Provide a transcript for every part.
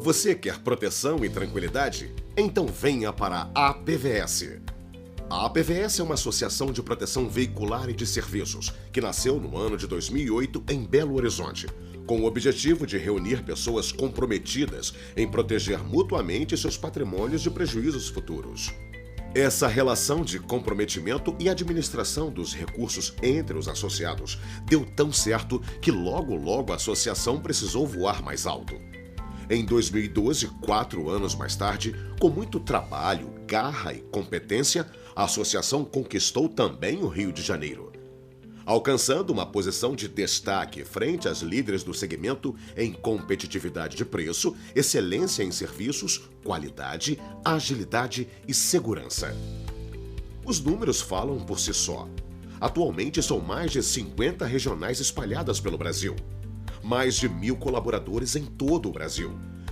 Você quer proteção e tranquilidade? Então venha para a APVS. A APVS é uma associação de proteção veicular e de serviços que nasceu no ano de 2008 em Belo Horizonte, com o objetivo de reunir pessoas comprometidas em proteger mutuamente seus patrimônios de prejuízos futuros. Essa relação de comprometimento e administração dos recursos entre os associados deu tão certo que logo a associação precisou voar mais alto. Em 2012, 4 anos mais tarde, com muito trabalho, garra e competência, a associação conquistou também o Rio de Janeiro, alcançando uma posição de destaque frente às líderes do segmento em competitividade de preço, excelência em serviços, qualidade, agilidade e segurança. Os números falam por si só. Atualmente são mais de 50 regionais espalhadas pelo Brasil, mais de 1.000 colaboradores em todo o Brasil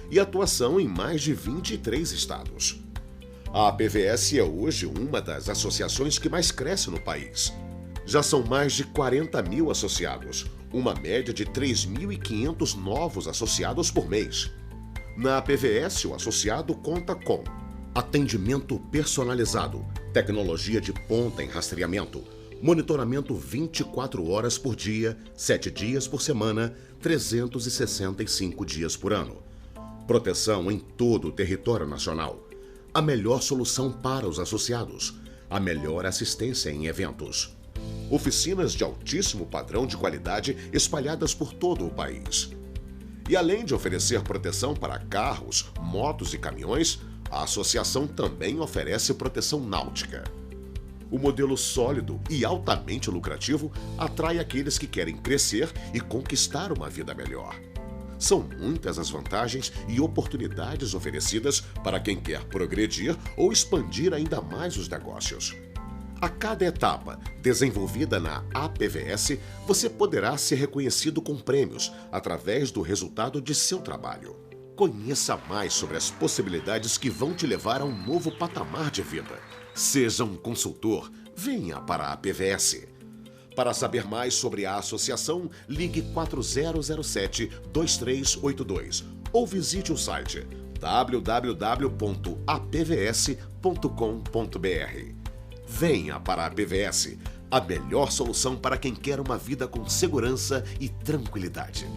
e atuação em mais de 23 estados. A APVS é hoje uma das associações que mais cresce no país. Já são mais de 40.000 associados, uma média de 3.500 novos associados por mês. Na APVS, o associado conta com atendimento personalizado, tecnologia de ponta em rastreamento, monitoramento 24 horas por dia, 7 dias por semana, 365 dias por ano. Proteção em todo o território nacional. A melhor solução para os associados. A melhor assistência em eventos. Oficinas de altíssimo padrão de qualidade espalhadas por todo o país. E além de oferecer proteção para carros, motos e caminhões, a associação também oferece proteção náutica. O modelo sólido e altamente lucrativo atrai aqueles que querem crescer e conquistar uma vida melhor. São muitas as vantagens e oportunidades oferecidas para quem quer progredir ou expandir ainda mais os negócios. A cada etapa desenvolvida na APVS, você poderá ser reconhecido com prêmios através do resultado de seu trabalho. Conheça mais sobre as possibilidades que vão te levar a um novo patamar de vida. Seja um consultor, venha para a APVS. Para saber mais sobre a associação, ligue 4007-2382 ou visite o site www.apvs.com.br. Venha para a APVS, a melhor solução para quem quer uma vida com segurança e tranquilidade.